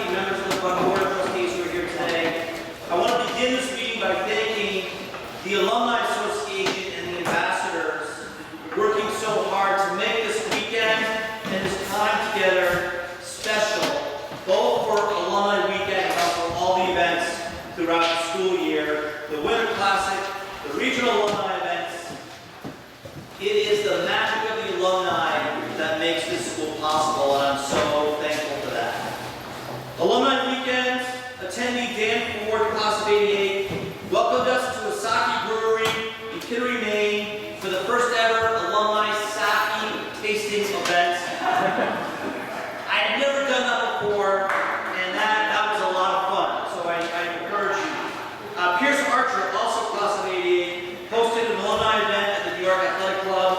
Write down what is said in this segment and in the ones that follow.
faculty, members of the board of trustees who are here today. I want to begin this meeting by thanking the Alumni Association and the ambassadors working so hard to make this weekend and this time together special, both for Alumni Weekend and for all the events throughout the school year, the Winter Classic, the regional alumni events. It is the magic of the alumni that makes this school possible, and I'm so thankful for that. Alumni Weekend attendee Dan Ford, class of '88, welcomed us to a sake brewery in Kittery, Maine for the first ever alumni sake tasting event. I had never done that before, and that was a lot of fun, so I encourage you. Pierce Archer, also class of '88, hosted an alumni event at the New York Athletic Club,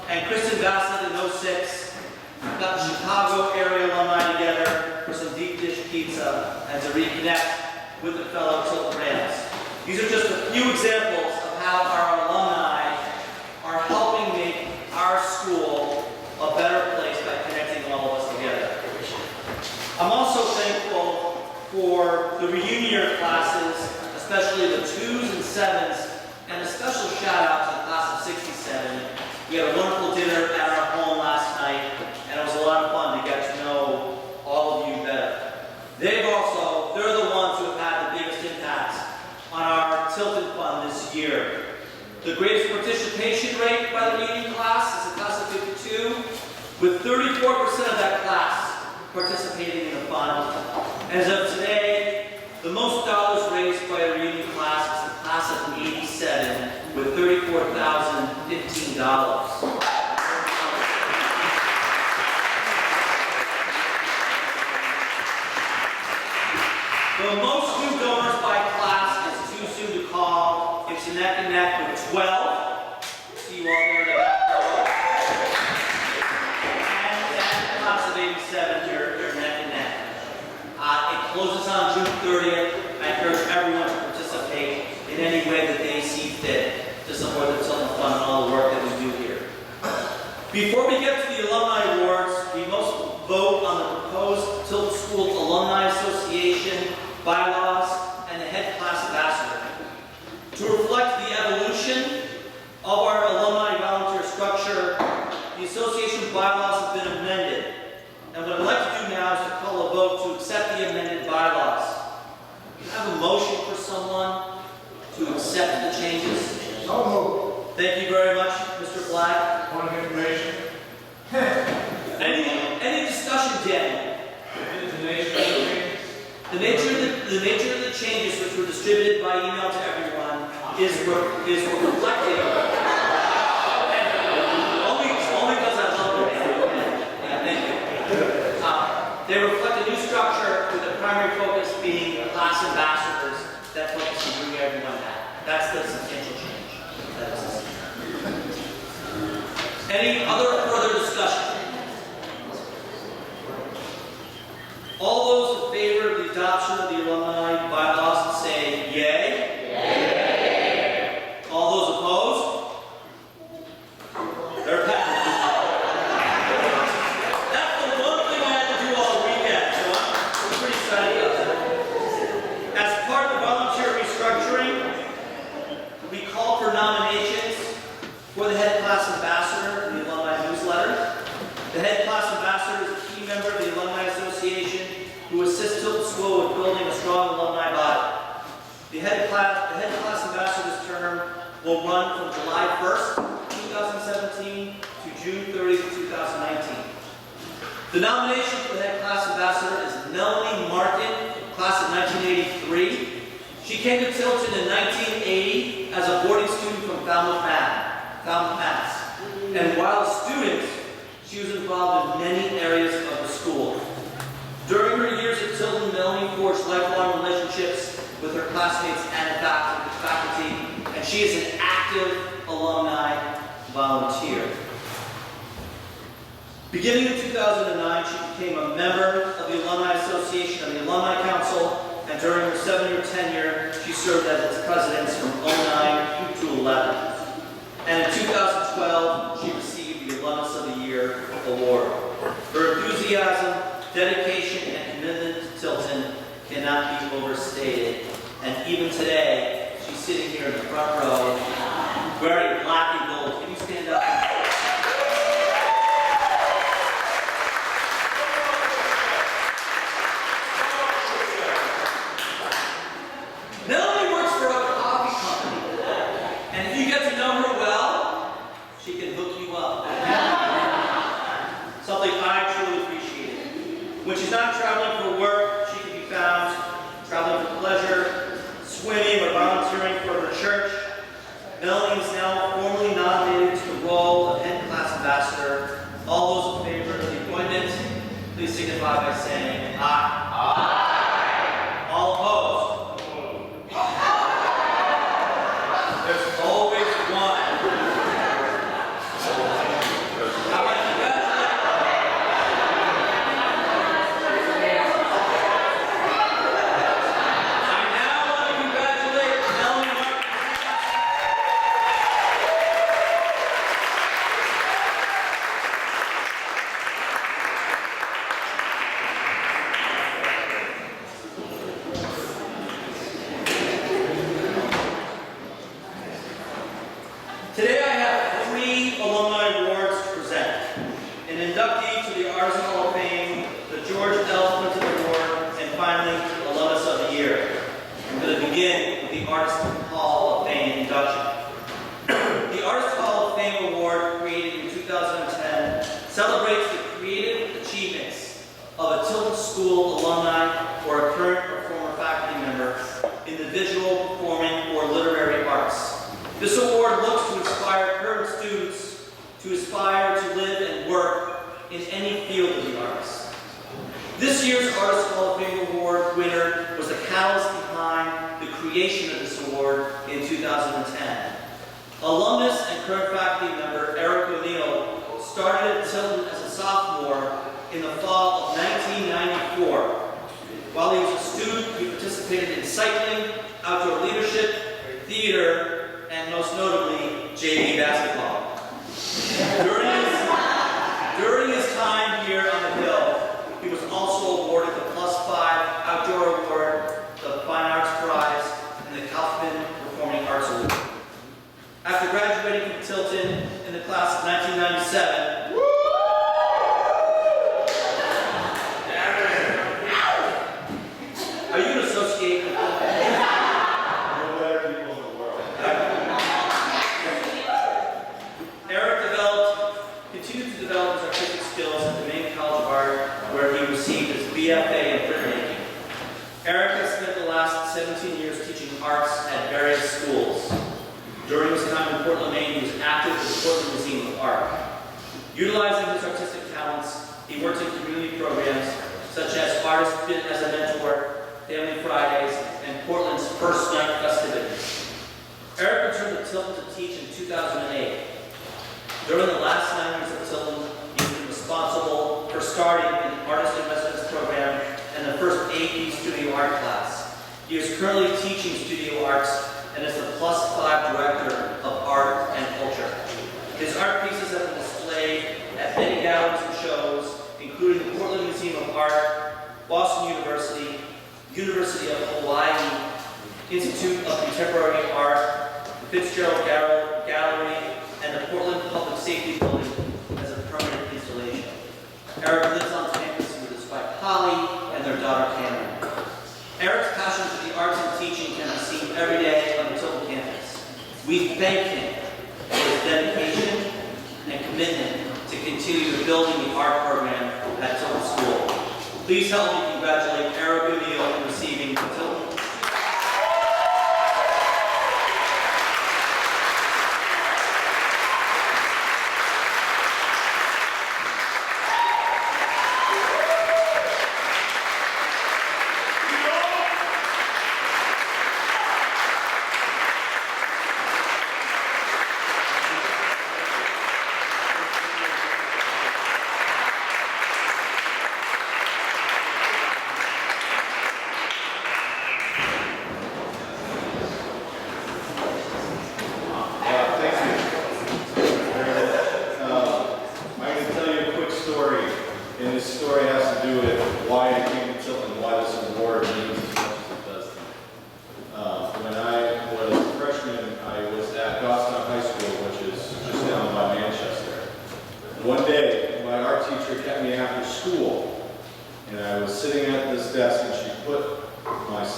and Kristen Bassett in '06 got the Chicago area alumni together for some deep dish pizza and to reconnect with the fellow Tilton Rams. These are just a few examples of how our alumni are helping make our school a better place by connecting all of us together. I'm also thankful for the reunion year classes, especially the 2s and 7s, and a special shout out to the class of '67. We had a wonderful dinner at our home last night, and it was a lot of fun to get to know all of you better. They're the ones who have had the biggest impact on our Tilton Fund this year. The greatest participation rate by the reunion class is the class of '52, with 34% of that class participating in the fund. As of today, the most dollars raised by a reunion class is the class of '87, with $34,015. The most new donors by class is too soon to call. It's neck and neck with 12. See you all there in the back row. And the class of '87, you're neck and neck. It closes on June 30th. I encourage everyone to participate in any way that they see fit to support the Tilton Fund and all the work that we do here. Before we get to the Alumni Awards, we must vote on the proposed Tilton School Alumni Association bylaws and the head class ambassador. To reflect the evolution of our alumni volunteer structure, the association bylaws have been amended. And what I'd like to do now is to call a vote to accept the amended bylaws. Can I have a motion for someone to accept the changes? So moved. Thank you very much, Mr. Black. Point of information. Any discussion, Daniel? The nature of the changes, which were distributed by email to everyone, is reflecting. Only because I love it. Yeah, thank you. They reflect a new structure with the primary focus being class ambassadors that focus on bringing everyone back. That's the substantial change. That is. Any other further discussion? All those in favor of the adoption of the alumni bylaws say yay. Yay. All those opposed? They're passed. That's the one thing I had to do all weekend, so I'm pretty excited about that. As part of the volunteer restructuring, we call for nominations for the head class ambassador in the alumni newsletter. The head class ambassador is a key member of the Alumni Association who assists Tilton School with building a strong alumni body. The head class ambassador's term will run from July 1st, 2017 to June 30th, 2019. The nomination for the head class ambassador is Melanie Martin, class of 1983. She came to Tilton in 1980 as a boarding student from Falmouth, Mass. And while a student, she was involved in many areas of the school. During her years at Tilton, Melanie forged lifelong relationships with her classmates and faculty, and she is an active alumni volunteer. Beginning in 2009, she became a member of the Alumni Association and the Alumni Council, and during her 7-year tenure, she served as its president from 2009 to 11. And in 2012, she received the Alumnus of the Year award. Her enthusiasm, dedication, and commitment to Tilton participated, and even today, she's sitting here in the front row, wearing black and gold. Can you stand up? Melanie works for a coffee company, and if you get to know her well, she can hook you up. Something I truly appreciate. When she's not traveling for work, she can be found traveling for pleasure, swimming or volunteering for her church. Melanie is now formally nominated to the role of head class ambassador. All those in favor of the appointment, please signify by saying aye. Aye. All opposed? There's always one. How about you guys? I now want to congratulate Melanie Martin. Today I have 3 alumni awards to present. An inductee to the Artisan Hall of Fame, the George L. Clinton Award, and finally, Alumnus of the Year. I'm going to begin with the Artisan Hall of Fame induction. The Artisan Hall of Fame Award, created in 2010, celebrates the creative achievements of a Tilton School alumni or a current or former faculty member in the visual, performing, or literary arts. This award looks to inspire current students to aspire to live and work in any field of the arts. This year's Artist Hall of Fame Award winner was the catalyst behind the creation of this award in 2010. Alumnus and current faculty member Eric O'Neill started at Tilton as a sophomore in the fall of 1994. While he was a student, he participated in cycling, outdoor leadership, theater, and most notably, JV basketball. During his time here on the Hill, he was also awarded the +5 Outdoor Award, the Fine Arts Prize, and the Kaufman Performing Arts Award. After graduating from Tilton in the class of 1997, are you an associate? Continued to develop his artistic skills at the Maine College of Art, where he received his BFA in printmaking. Eric has spent the last 17 years teaching arts at various schools. During his time in Portland, Maine, he was active with the Portland Museum of Art. Utilizing his artistic talents, he works in community programs such as Artist Fit as a Mentor, Family Fridays, and Portland's First Night festivities. Eric returned to Tilton to teach in 2008. During the last 9 years of Tilton, he's been responsible for starting an Artist in Residence program and the first AP Studio Art class. He is currently teaching Studio Arts and is the +5 Director of Art and Culture. His art pieces have been displayed at many galleries and shows, including the Portland Museum of Art, Boston University, University of Hawaii, Institute of Contemporary Art, the Fitzgerald Gallery, and the Portland Public Safety Building as a permanent installation. Eric lives on campus with his wife Holly and their daughter Cameron. Eric's passion for the arts and teaching can be seen every day on the Tilton campus. We thank him for his dedication and commitment to continue building the art program at Tilton School. Please help me congratulate Eric O'Neill in receiving the Tilton.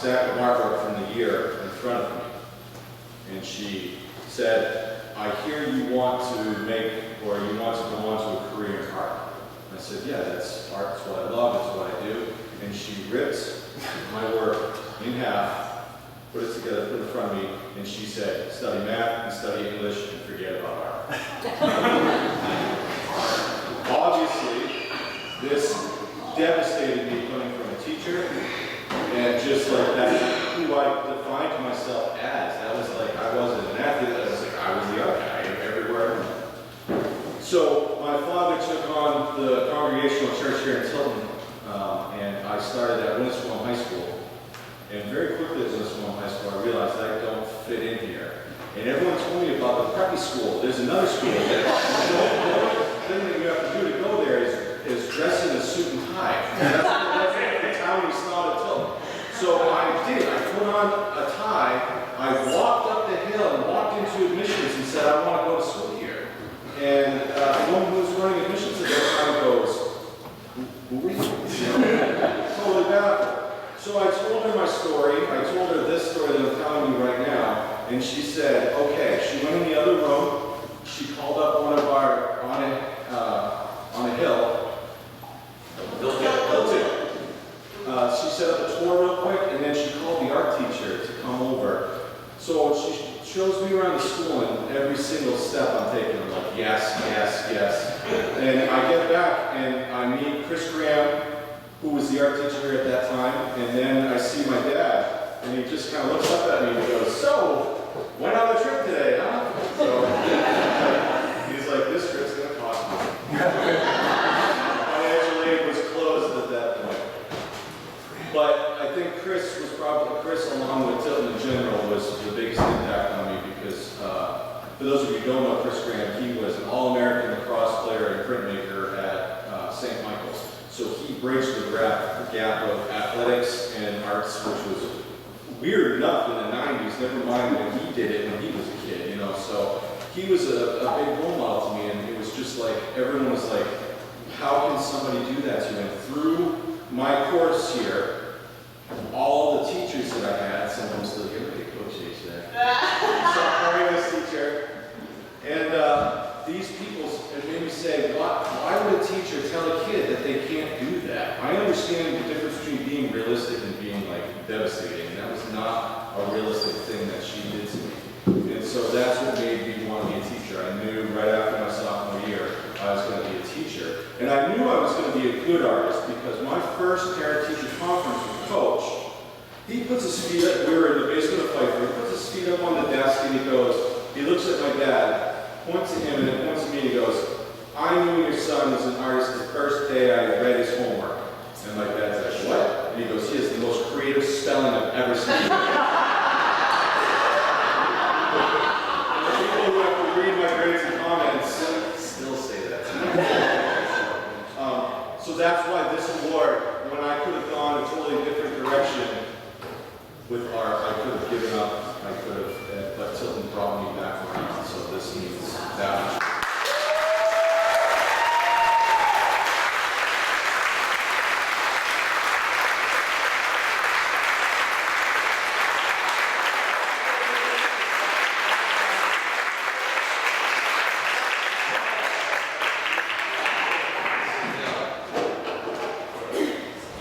stack of artwork from the year in front of me. And she said, I hear you want to make, or you want to go on to a career in art. I said, yeah, that's art, it's what I love, it's what I do. And she ripped my work in half, put it together, put it in front of me, and she said, study math and study English and forget about art. Obviously, this devastated me coming from a teacher, and just like that's who I defined myself as. That was like, I wasn't an athlete, I was like, I was the art guy everywhere I went. So my father took on the Congregational Church here in Tilton, and I started at Winslow High School. And very quickly at Winslow High School, I realized I don't fit in here. And everyone told me about the preppy school. There's another school that the only thing that you have to do to go there is dress in a suit and tie. And that's the town we saw at Tilton. So I did. I put on a tie. I walked up the hill and walked into admissions and said, I want to go to school here. And the woman who was running admissions at that time goes, who are you? Totally baffled. So I told her my story. I told her this story that I'm telling you right now. And she said, okay. She went in the other room. She called up one of our, on a hill. Tilton. She set up a tour real quick, and then she called the art teacher to come over. So she shows me around the school, and every single step I'm taking, I'm like, yes, yes, yes. And I get back, and I meet Chris Graham, who was the art teacher here at that time, and then I see my dad, and he just kind of looks up at me and he goes, so, went on a trip today, huh? So, he's like, this trip's going to cost me. Financial aid was closed at that point. But I think Chris, along with Tilton in general, was the biggest impact on me because, for those of you who don't know Chris Graham, he was an All-American lacrosse player and printmaker at St. Michael's. So he bridged the gap of athletics and arts, which was weird enough in the 90s, never mind when he did it when he was a kid, you know. So he was a big role model to me, and it was just like, everyone was like, how can somebody do that to you? And through my course here, all the teachers that I had, someone still here, like Coach H there, sophomore English teacher, and these people, it made me say, why would a teacher tell a kid that they can't do that? I understand the difference between being realistic and being like devastating, and that was not a realistic thing that she did to me. And so that's what made me want to be a teacher. I knew right after my sophomore year I was going to be a teacher. And I knew I was going to be a good artist because my first parent-teacher conference with Coach, he puts his feet up, we were in the basement of Pfeiffer, he puts his feet up on the desk and he looks at my dad, points at him and then points at me and he goes, I knew your son was an artist the first day I read his homework. And my dad's like, what? And he goes, he has the most creative spelling I've ever seen. The people who have to read my grades and comments still say that to me. So that's why this award, when I could have gone a totally different direction with art, I could have given up, but Tilton brought me back around, so this means that much.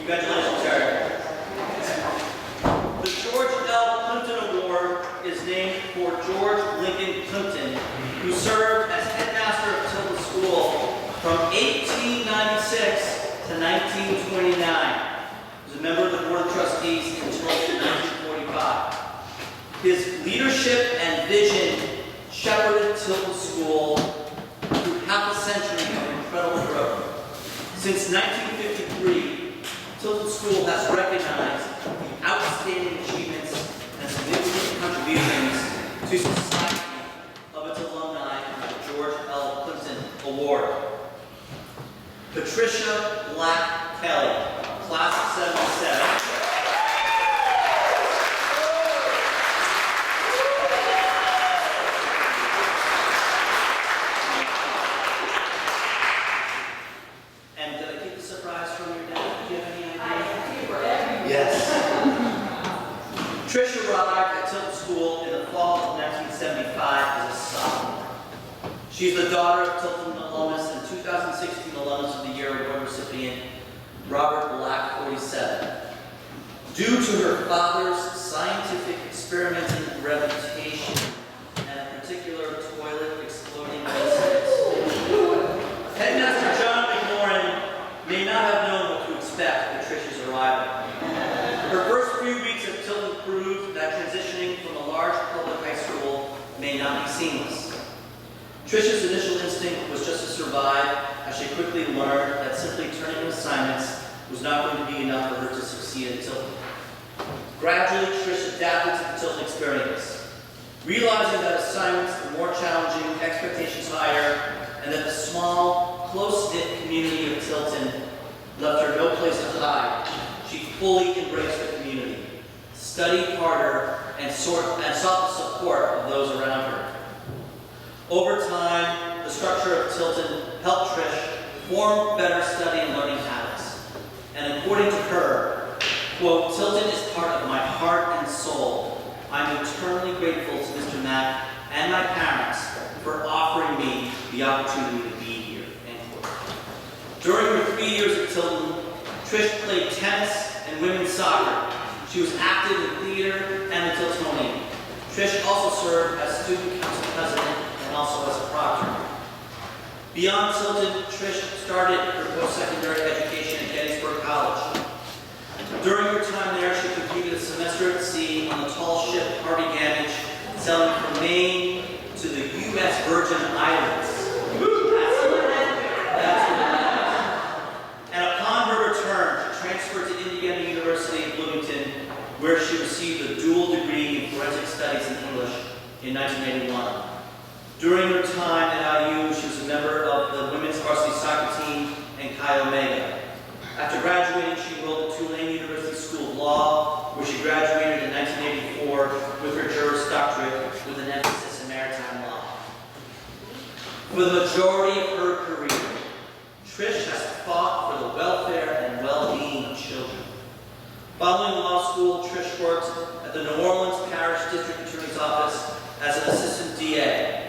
Congratulations, sir. The George L. Plimpton Award is named for George Lincoln Plimpton, who served as headmaster of Tilton School from 1896 to 1929. He was a member of the Board of Trustees until 1945. His leadership and vision shepherded Tilton School through half a century of incredible growth. Since 1953, Tilton School has recognized the outstanding achievements and significant contributions to society of its alumni with the George L. Plimpton Award. Patricia Black Kelly, class of 77. And did I keep the surprise from your dad? Do you have any idea? Yes. School in the fall of 1975 as a sophomore. She's the daughter of Tilton alumnus and 2016 Alumnus of the Year Award recipient, Robert Black, 47. Due to her father's scientific experimenting reputation and a particular toilet exploding incident, Headmaster John McMorrin may not have known what to expect with Trish's arrival. Her first few weeks at Tilton proved that transitioning from a large public high school may not be seamless. Trish's initial instinct was just to survive, as she quickly learned that simply turning in assignments was not going to be enough for her to succeed at Tilton. Gradually, Trish adapted to the Tilton experience, realizing that assignments were more challenging, expectations higher, and that the small, close-knit community of Tilton left her no place to hide. She fully embraced the community, studied harder, and sought the support of those around her. Over time, the structure of Tilton helped Trish form better study and learning habits. And according to her, quote, "Tilton is part of my heart and soul. I'm eternally grateful to Mr. Mack and my parents for offering me the opportunity to be here," end quote. During her 3 years at Tilton, Trish played tennis and women's soccer. She was active in theater and the Tiltonian. Trish also served as student council president and also as a proctor. Beyond Tilton, Trish started her post-secondary education at Gettysburg College. During her time there, she completed a semester at sea on the tall ship Harvey Gamage, sailing from Maine to the U.S. Virgin Islands. And upon her return, she transferred to Indiana University of Bloomington, where she received a dual degree in forensic studies in English in 1981. During her time at IU, she was a member of the women's varsity soccer team and Chi Omega. After graduating, she enrolled at Tulane University School of Law, where she graduated in 1984 with her Juris Doctorate with an emphasis in maritime law. For the majority of her career, Trish has fought for the welfare and well-being of children. Following law school, Trish worked at the New Orleans Parish District Attorney's Office as an assistant DA.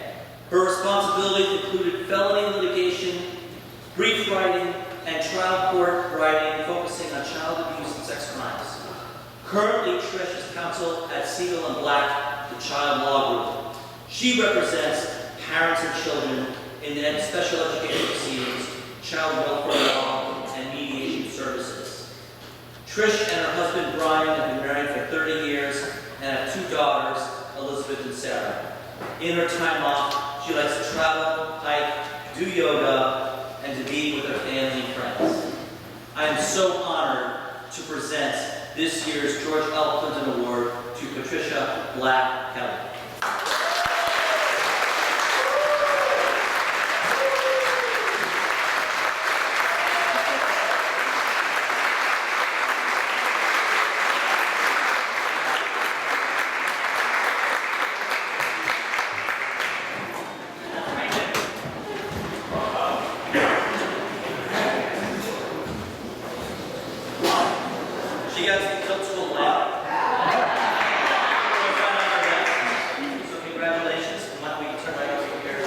Her responsibilities included felony litigation, brief writing, and trial court writing focusing on child abuse and sex crimes. Currently, Trish is counsel at Siegel and Black, the Child Law Group. She represents parents and children in special education proceedings, child welfare law, and mediation services. Trish and her husband Brian have been married for 30 years and have 2 daughters, Elizabeth and Sarah. In her time off, she likes to travel, hike, do yoga, and to be with her family and friends. I am so honored to present this year's George L. Clinton Award to Patricia Black Kelly. She got to the Tilton School lab. So congratulations. Why don't we turn right over here to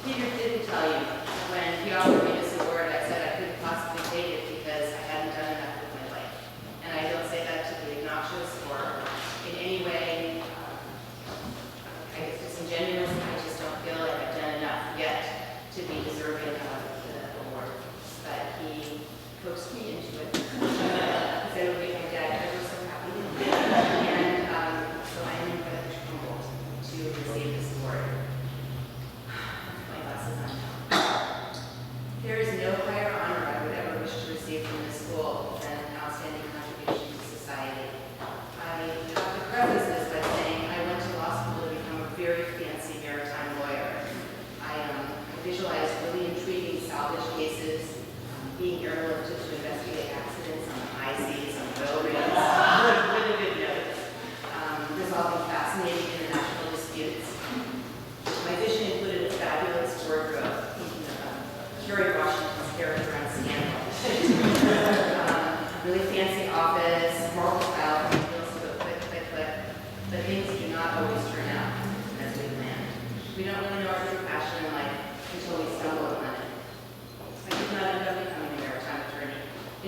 Peter didn't tell you when he offered me this award, I said I couldn't possibly take it because I hadn't done enough with my life. And I don't say that to be obnoxious or in any way, I guess disingenuous. I just don't feel like I've done enough yet to be deserving of the award. But he coaxed me into it. He said it would make my dad ever so happy. And so I am incredibly humbled to receive this award. My glasses on now. There is no higher honor I would ever wish to receive from this school than an outstanding contribution to society. I have to preface this by saying I went to law school to become a very fancy maritime lawyer. I visualized really intriguing salvage cases, being airlifted to investigate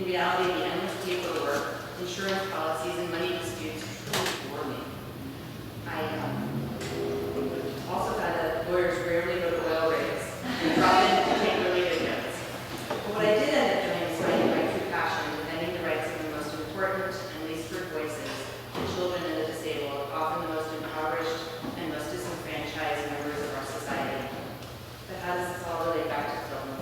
reality, the endless paperwork, insurance policies, and money disputes truly bore me. I also found that lawyers rarely go to oil rigs and drop in to take related notes. But what I did end up doing is finding my true passion, defending the rights of the most important and least heard voices, the children and the disabled, often the most impoverished and most disenfranchised members of our society. But how does this all relate back to Tilton?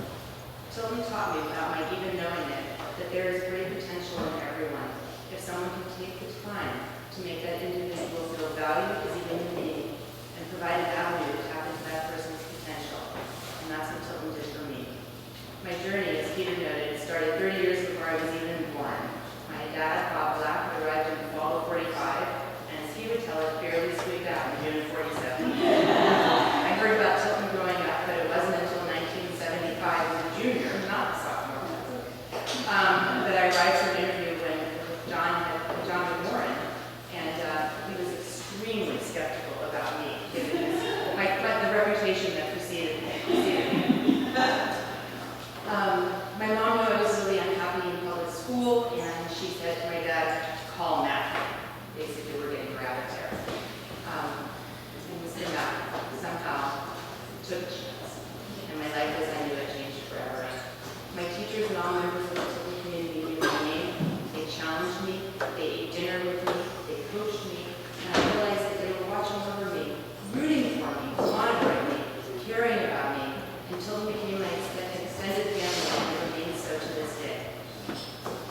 Tilton taught me, without my even knowing it, that there is great potential in everyone if someone can take the time to make that individual feel valued as a human being and provide an avenue to tap into that person's potential. And that's what Tilton did for me. My journey, as Peter noted, started 30 years before I was even born. My dad, Bob Black, arrived in the fall of 45, and as he would tell it, barely squeaked out in June of 47. I heard about Tilton growing up, but it wasn't until 1975 as a junior, not a sophomore, that I arrived for an interview with John McMorrin, and he was extremely skeptical about me, given the reputation that preceded me. My mom knew I was really unhappy in public school, and she said to my dad, "Call Matt." Basically, we're getting her out of there. And Mr. Matt somehow took a chance, and my life as I knew it changed forever. My teachers and all members of the Tilton community knew my name. They challenged me, they ate dinner with me, they coached me, and I realized that they were watching over me, rooting for me, monitoring me, caring about me, until it became my extended family and remains so to this day.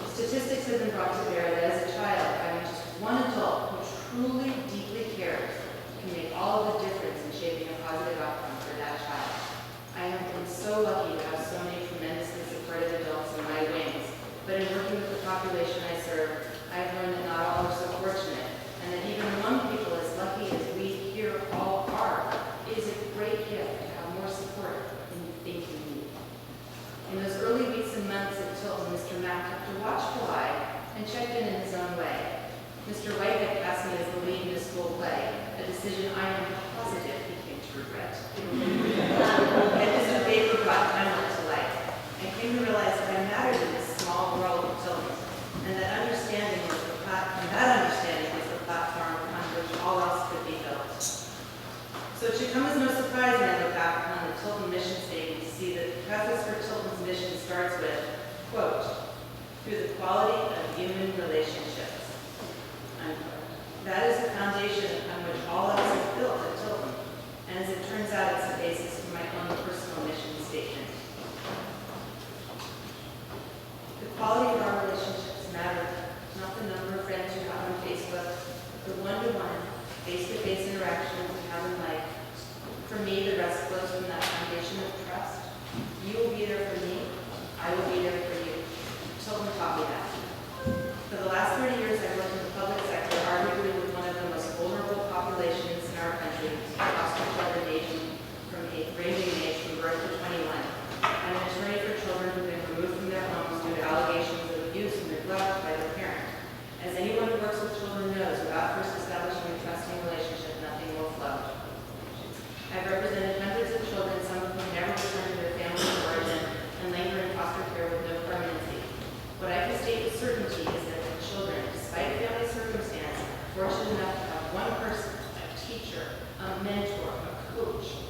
Statistics have been brought to bear that as a child, having just one adult who truly, deeply cares can make all of the difference in shaping a positive outcome for that child. I have been so lucky to have so many tremendously supportive adults in my wings, but in working with the population I serve, I've learned that not all are so fortunate, and that even among people as lucky as we here all are, it is a great gift to have more support than you think you need. In those early weeks and months at Tilton, Mr. Mack kept a watchful eye and checked in his own way. Mr. White had cast me as the lead in a school play, a decision I am positive he came to regret. And Mr. Baker brought Hamlet to life. I came to realize that I mattered in this small world of Tilton, and that understanding was the platform on which all else could be built. So it should come as no surprise when I look back on the Tilton mission statement to see that the preface for Tilton's mission starts with, quote, "through the quality of human relationships," unquote. That is the foundation on which all else is built at Tilton, and as it turns out, it's the basis for my own personal mission statement. The quality of our relationships matter, not the number of friends you have on Facebook, but the one-to-one, face-to-face interactions we have in life. For me, the rest flows from that foundation of trust. You will be there for me, I will be there for you. Tilton taught me that. For the last 30 years, I've worked in the public sector, arguably with one of the most vulnerable populations in our country, foster children ranging in age from birth to 21. I'm an attorney for children who've been removed from their homes due to allegations of abuse and neglect by their parent. As anyone who works with children knows, without first establishing a trusting relationship, nothing will flow. I've represented hundreds of children, some of whom never return to their family of origin and linger in foster care with no permanency. What I can state with certainty is that the children, despite family circumstance, are fortunate enough to have one person, a teacher, a mentor, a coach,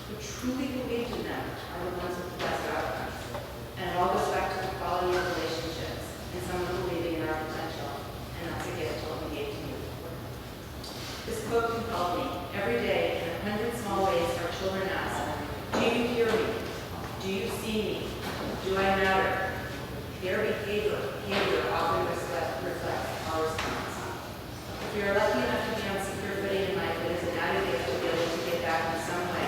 who truly believed in them, are the ones with the best outcomes. And it all goes back to the quality of relationships and someone believing in our potential. And that's a gift Tilton gave to me. This quote compelled me. Every day, in 100 small ways, our children ask, "Do you hear me? Do you see me? Do I matter?" Their behavior often reflects our response. If we are lucky enough to be on secure footing in life, it is an added gift to be able to give back in some way.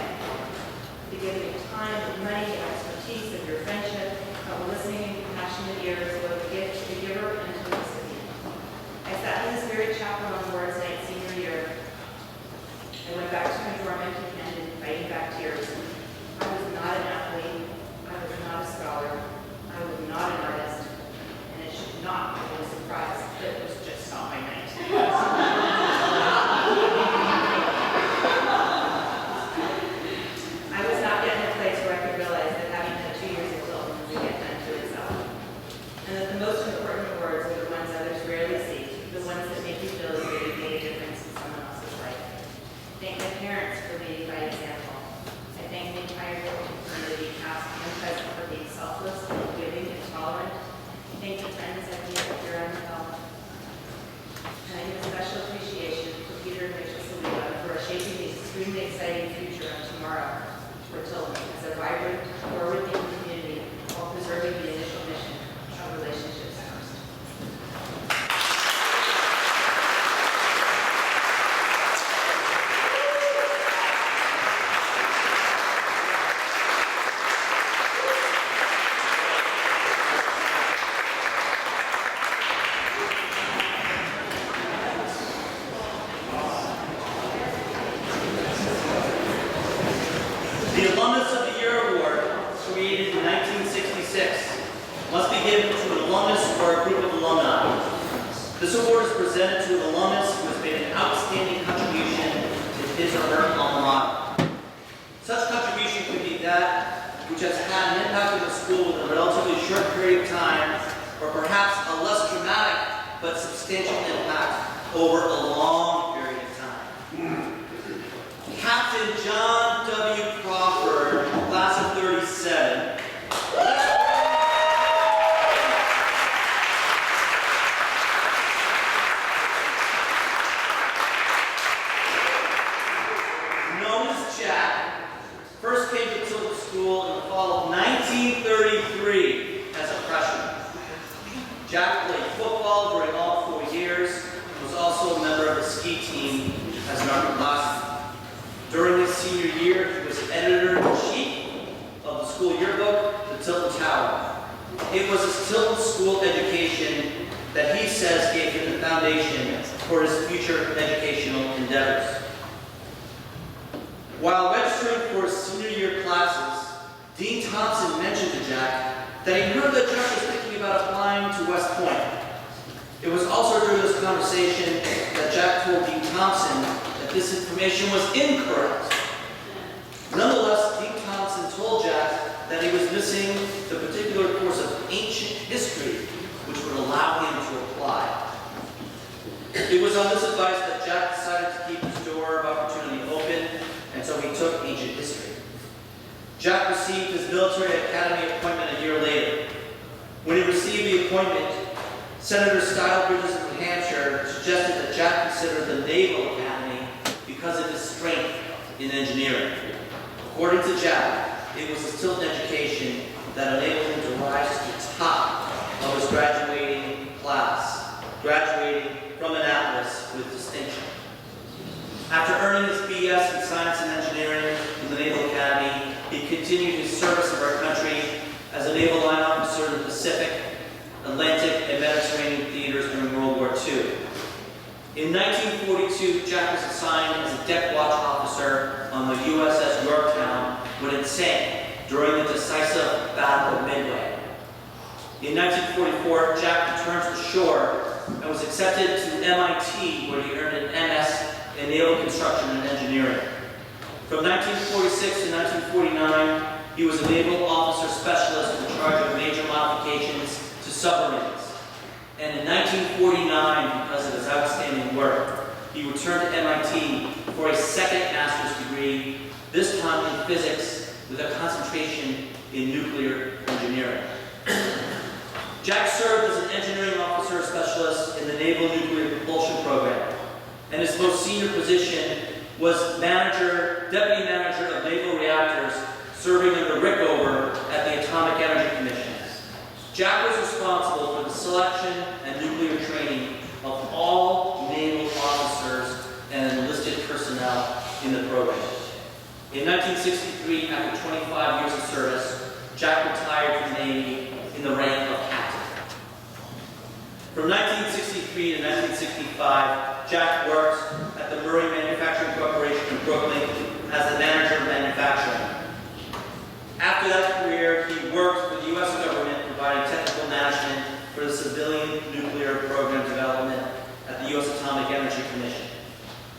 The giving of time, of money, of expertise, of your friendship, of listening and compassionate ears, both a gift to the giver and to the recipient. I sat in this very chapel on Lord's Night senior year. I went back to my dorm empty-handed, fighting back tears. I was not an athlete. I was not a scholar. I was not an artist. And it should not have been a surprise that it was just not my night. give to an alumnus or a group of alumni. This award is presented to an alumnus who has made an outstanding contribution to his or her alma mater. Such contribution could be that which has had an impact on the school in a relatively short period of time, or perhaps a less dramatic but substantial impact over a long period of time. Captain John W. Crawford, class of 37. Known as Jack, first came to Tilton School in the fall of 1933 as a freshman. Jack played football during all 4 years and was also a member of the ski team as an underclassman. During his senior year, he was editor-in-chief of the school yearbook, the Tilton Tower. It was his Tilton school education that he says gave him the foundation for his future educational endeavors. While registering for his senior year classes, Dean Thompson mentioned to Jack that he heard that Jack was thinking about applying to West Point. It was also during this conversation that Jack told Dean Thompson that this information was incorrect. Nonetheless, Dean Thompson told Jack that he was missing the particular course of ancient history which would allow him to apply. It was on this advice that Jack decided to keep his door of opportunity open, and so he took ancient history. Jack received his military academy appointment a year later. When he received the appointment, Senator Stylebridges of New Hampshire suggested that Jack consider the Naval Academy because of his strength in engineering. According to Jack, it was his Tilton education that enabled him to rise to the top of his graduating class, graduating from Annapolis with distinction. After earning his BS in Science and Engineering from the Naval Academy, he continued his service of our country as a naval line officer in the Pacific, Atlantic, and Mediterranean theaters during World War II. In 1942, Jack was assigned as a deck watch officer on the USS Yorktown when it sank during the decisive Battle of Midway. In 1944, Jack returned to shore and was accepted to MIT, where he earned an MS in Naval Construction and Engineering. From 1946 to 1949, he was a naval officer specialist in charge of major modifications to submarines. And in 1949, because of his outstanding work, he returned to MIT for a second master's degree, this time in physics with a concentration in nuclear engineering. Jack served as an engineering officer specialist in the Naval Nuclear Propulsion Program, and his most senior position was deputy manager of naval reactors, serving under Rickover at the Atomic Energy Commission. Jack was responsible for the selection and nuclear training of all naval officers and enlisted personnel in the program. In 1963, after 25 years of service, Jack retired from the Navy in the rank of captain. From 1963 to 1965, Jack worked at the Murray Manufacturing Corporation in Brooklyn as the manager of manufacturing. After that career, he worked for the U.S. government providing technical management for the civilian nuclear program development at the U.S. Atomic Energy Commission.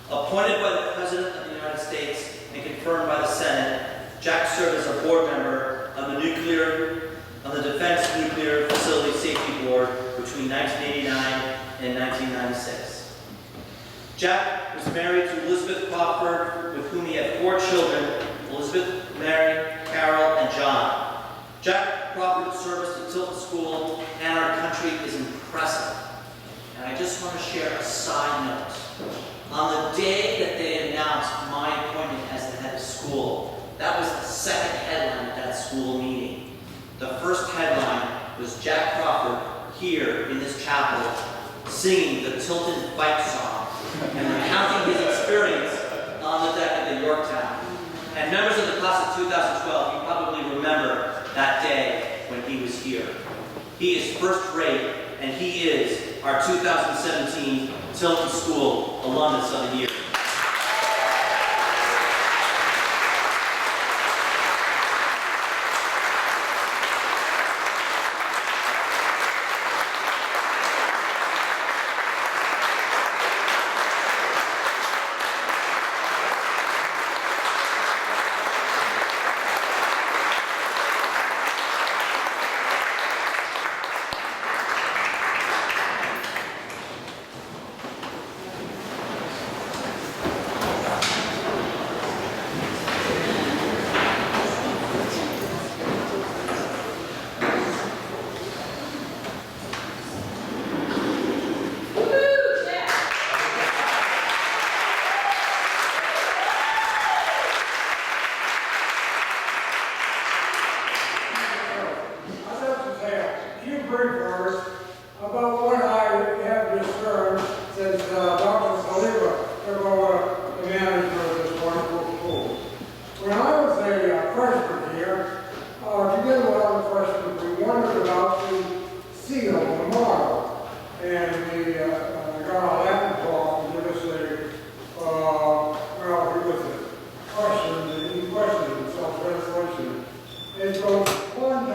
Appointed by the President of the United States and confirmed by the Senate, Jack served as a board member on the Defense Nuclear Facility Safety Board between 1989 and 1996. Jack was married to Elizabeth Crawford, with whom he had 4 children, Elizabeth, Mary, Carol, and John. Jack Crawford's service to Tilton School and our country is impressive. And I just want to share a side note. On the day that they announced my appointment as the head of school, that was the second headline at that school meeting. The first headline was Jack Crawford here in this chapel singing the Tilton fight song and recounting his experience on the deck of the Yorktown. And members of the class of 2012, you probably remember that day when he was here. He is first rate, and he is our 2017 Tilton School Alumnus of the Year. brief first about what I have discerned since Dr. Saliba took over the management of this wonderful school. When I was a freshman here, together with other freshmen, we wondered about the seal, the model, and we got our Latin prof to give us he questioned the self-translation. It goes Quanti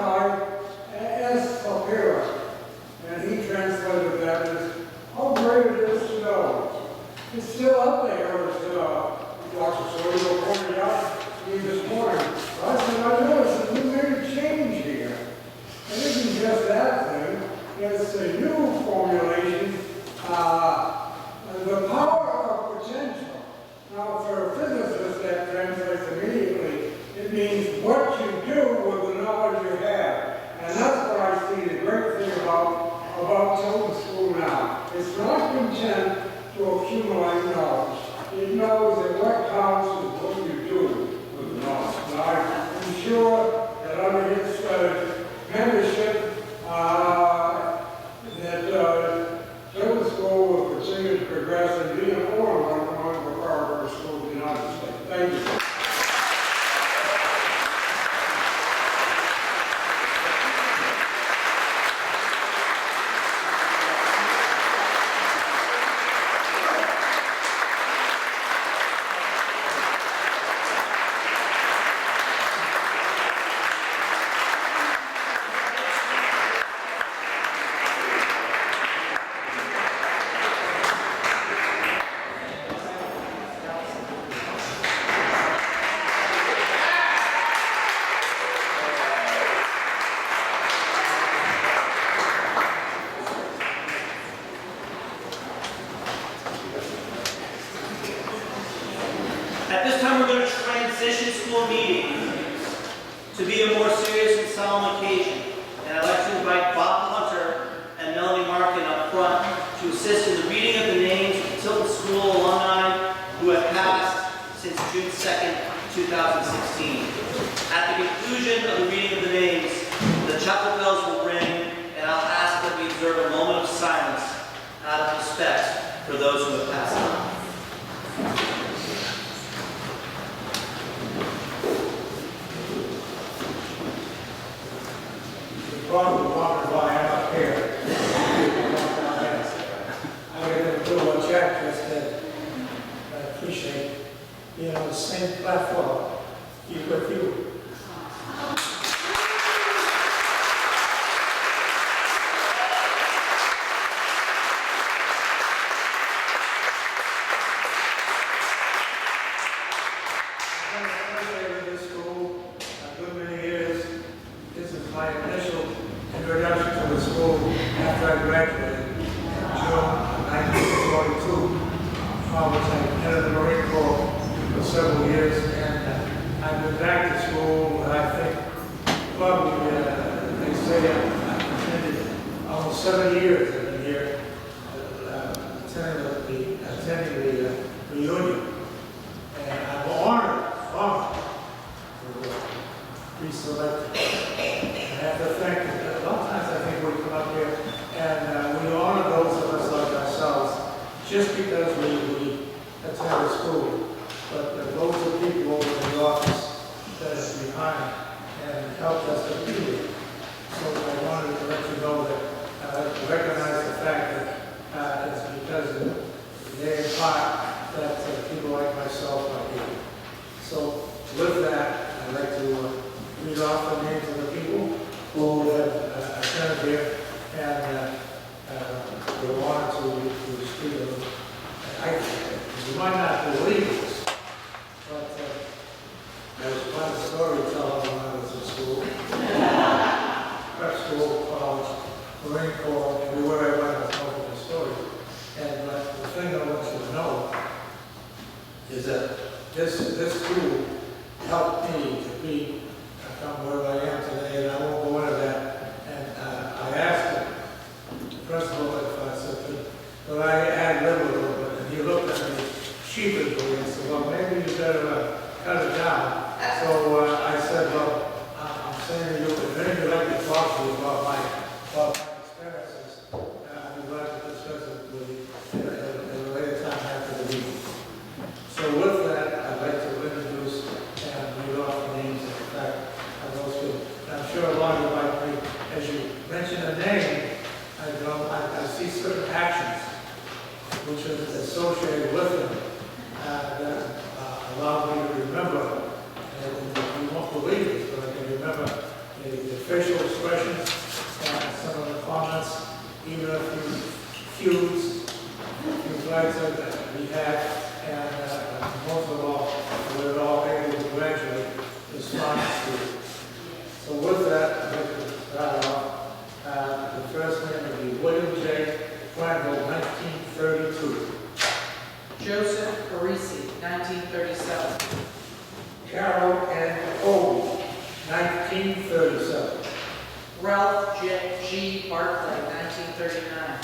S. Sapira, and he translated that as, how great it is to know. It's still up there, as Dr. Saliba pointed out to me this morning. I said, I noticed that we made a change here. It isn't just that thing, it's a new formulation, the power of potential. Now, for a physicist, that translates immediately. It means what you do with the knowledge you have. And that's what I see the great thing about Tilton School now. It's not content to accumulate knowledge. It knows that what counts is what you do with the knowledge. And I'm sure that under his mentorship, that Tilton School will continue to progress and be an ornament among the Carver schools in the United States. Thank you. At this time, we're going to transition school meeting to be a more serious and solemn occasion. And I'd like to invite Bob Hunter and Melanie Markin up front to assist in the reading of the names of Tilton School alumni who have passed since June 2nd, 2016. At the conclusion of the reading of the names, the chapel bells will ring, and I'll ask that we observe a moment of silence out of respect for those who have passed on. Probably wondered why I'm up here. I got to do a check just to appreciate being on the same platform. Keep with you. My initial introduction to the school after I graduated in June 1942. I was head of the Marine Corps for several years, and I've been back to school, I think, probably, they say I've attended almost 7 years I've been here, attending the reunion. And I'm honored to be selected. I have to thank you. A lot of times I think we come up here and we honor those of us like ourselves just because we attend a school. But those are people over in the office that is behind and helped us to be here. So I wanted to let you know that I recognize the fact that it's because they impart that people like myself are here. So with that, I'd like to read off the names of the people who have attended here, and we're honored to speak of them. You might not believe this, but there was quite a storyteller when I was in school. Prep school, college, Marine Corps, everywhere I went, I was telling the story. And the thing I want you to know is that this school helped me to come where I am today, and I won't go into that. And I asked him, the principal, if I said, but I had lived a little bit, and he looked at me sheepishly and said, well, maybe you better cut it down. So I said, well, I'm saying to you, if any of you like to talk to me about my associated with him that allowed me to remember, and you won't believe this, but I can remember the facial expressions and some of the comments, even a few flags that we had, and most of all, we were all able to graduate this fine school. So with that, I'd like to start off. The first name would be William J. Frankel, 1932. Joseph Parisi, 1937. Carol N. Colby, 1937. Ralph G. Barclay, 1939.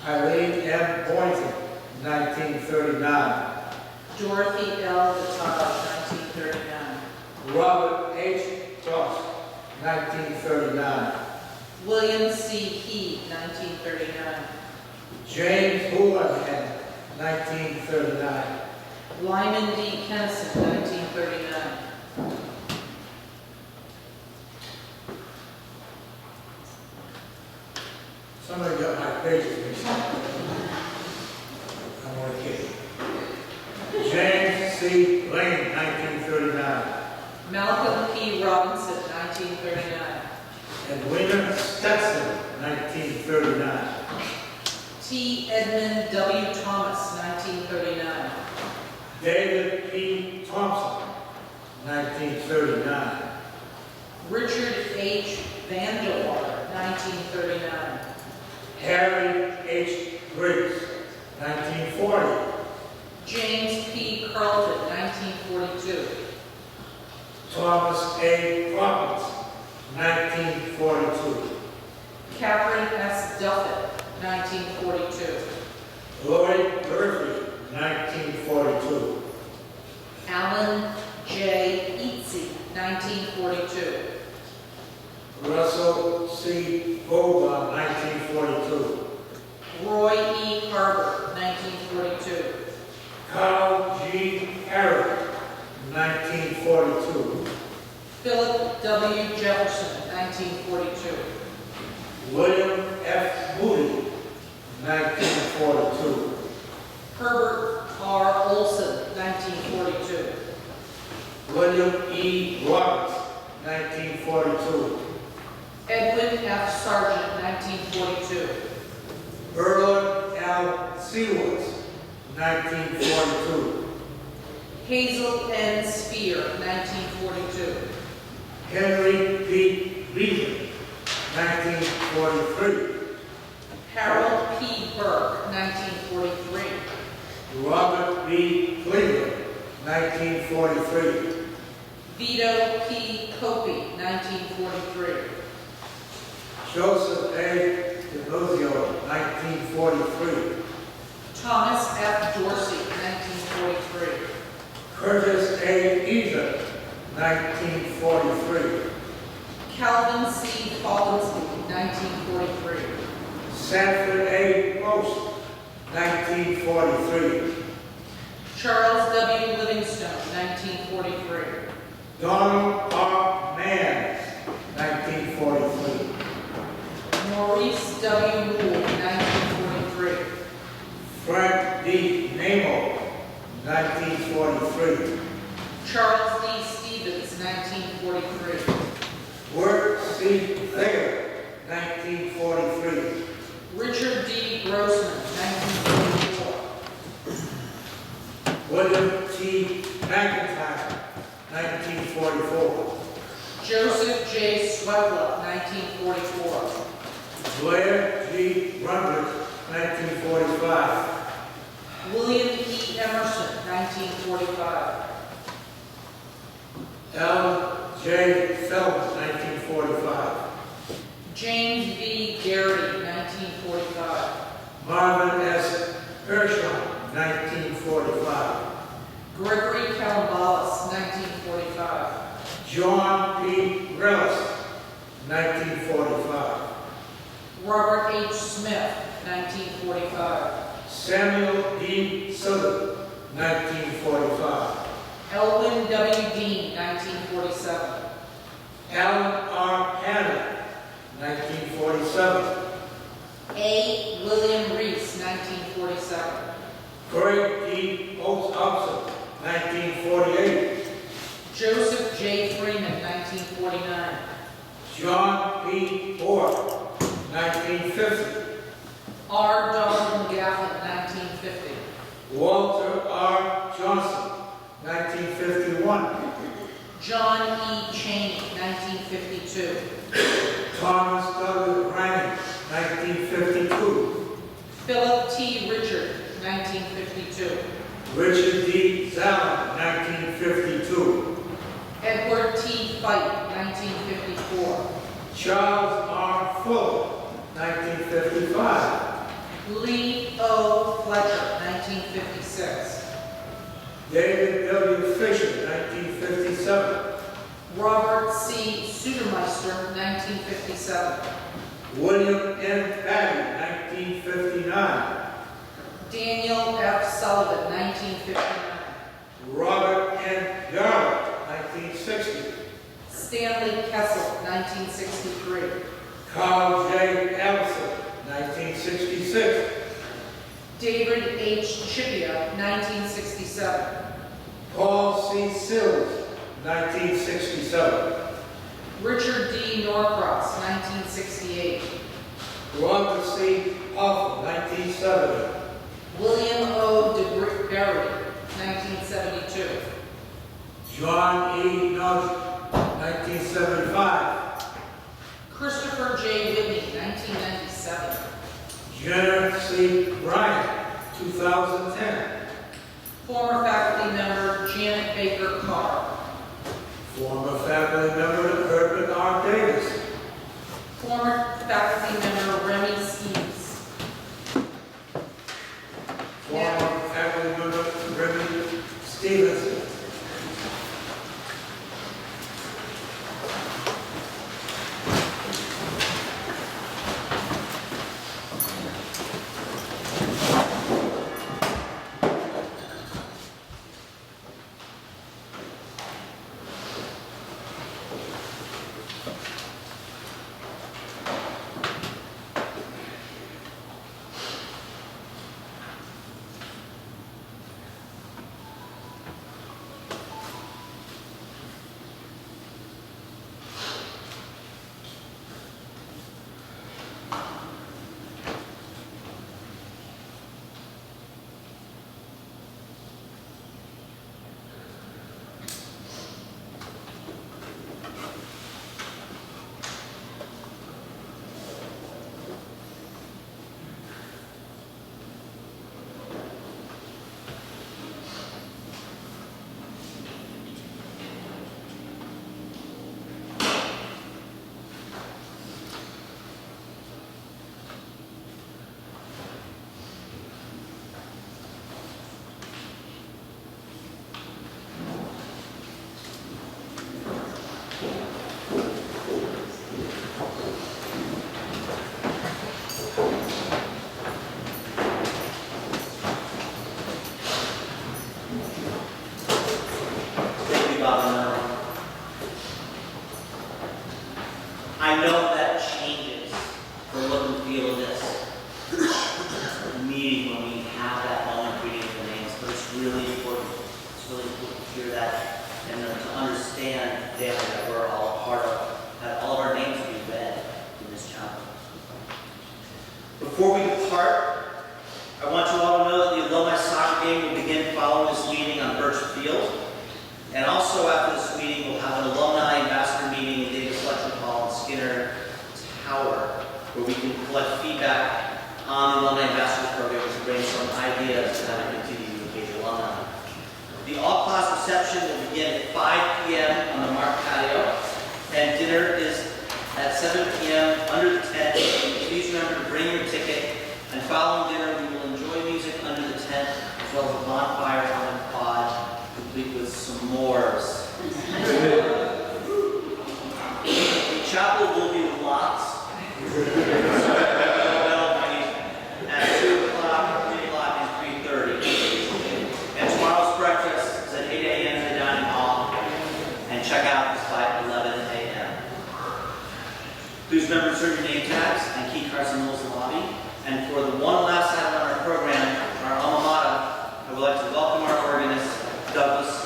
Eileen M. Boynton, 1939. Dorothy L. Vitale, 1939. Robert H. Frost, 1939. William C. Heed, 1939. James Houlihan, 1939. Lyman D. Kennison, 1939. Somebody got my pages. I'm only kidding. James C. Lane, 1939. Malcolm P. Robinson, 1939. Edwina Stetson, 1939. T. Edmund W. Thomas, 1939. David P. Thompson, 1939. Richard H. Vanderwater, 1939. Harry H. Briggs, 1940. James P. Carlton, 1942. Thomas A. Robbins, 1942. Catherine S. Duffett, 1942. Lloyd Murphy, 1942. Alan J. Eatsy, 1942. Russell C. Boba, 1942. Roy E. Harbor, 1942. Carl G. Harrod, 1942. Philip W. Jefferson, 1942. William F. Moody, 1942. Herbert R. Olson, 1942. William E. Roberts, 1942. Edwin F. Sargent, 1942. Erland L. Seawards, 1942. Hazel N. Spear, 1942. Henry P. Beaver, 1943. Harold P. Burke, 1943. Robert B. Cleveland, 1943. Vito P. Copey, 1943. Joseph A. DeNuzio, 1943. Thomas F. Dorsey, 1943. Curtis A. Eaton, 1943. Calvin C. Collinsby, 1943. Sanford A. Post, 1943. Charles W. Livingstone, 1943. Donald R. Mann, 1943. Maurice W. Moore, 1943. Frank D. Namo, 1943. Charles D. Stevens, 1943. Wirt C. Thayer, 1943. Richard D. Grossman, 1944. William T. McIntyre, 1944. Joseph J. Swetla, 1944. Blair G. Rundrich, 1945. William E. Emerson, 1945. L. J. Feldman, 1945. James B. Garrity, 1945. Marvin S. Hirschman, 1945. Gregory Calambalis, 1945. John P. Rellis, 1945. Robert H. Smith, 1945. Samuel D. Sutter, 1945. Elwin W. Dean, 1947. Alan R. Hanna, 1947. A. William Reese, 1947. Greg D. Olson, 1948. Joseph J. Freeman, 1949. John P. Orr, 1950. R. Donald McGaffin, 1950. Walter R. Johnson, 1951. John E. Cheney, 1952. Thomas W. Ryan, 1952. Philip T. Richard, 1952. Richard D. Zalman, 1952. Edward T. Fite, 1954. Charles R. Fuller, 1955. Lee O. Fletcher, 1956. David W. Fisher, 1957. Robert C. Sudermeister, 1957. William N. Patty, 1959. Daniel F. Sullivan, 1959. Robert N. Garrett, 1960. Stanley Kessel, 1963. Carl J. Allison, 1966. David H. Chippia, 1967. Paul C. Sills, 1967. Richard D. Norcross, 1968. Robert C. Hoffman, 1970. William O. DeBerry, 1972. John E. Nudge, 1975. Christopher J. Whitney, 1997. Jenner C. Bryant, 2010. Former faculty member Janet Baker Carr. Former faculty member Herbert R. Davis. Former faculty member Remy Steves. Former faculty member Remy Stevenson. I know that changes the look and feel of this meeting when we have that moment reading the names, but it's really important. It's really important to hear that and to understand that we're all a part of, that all of our names will be read in this chapter. Before we depart, I want you all to know that the alumni soccer game will begin following this meeting on Birch Field. And also after this meeting, we'll have an alumni ambassador meeting in Davis Lecture Hall and Skinner Tower, where we can collect feedback on the Alumni Ambassadors Program to brainstorm ideas to how to continue to engage alumni. The all-class reception will begin at 5 p.m. on the Mark patio, and dinner is at 7 p.m. under the tent. Please remember to bring your ticket, and following dinner, we will enjoy music under the tent, as well as a bonfire on the quad, complete with s'mores. The chapel will be locked at 2 o'clock, 3 o'clock, and 3:30. And tomorrow's breakfast is at 8 a.m. in the dining hall, and checkout is by 11 a.m. Please remember to insert your name tags and key cards in the lobby. And for the one last item on our program, our alma mater, would like to welcome our organist, Douglas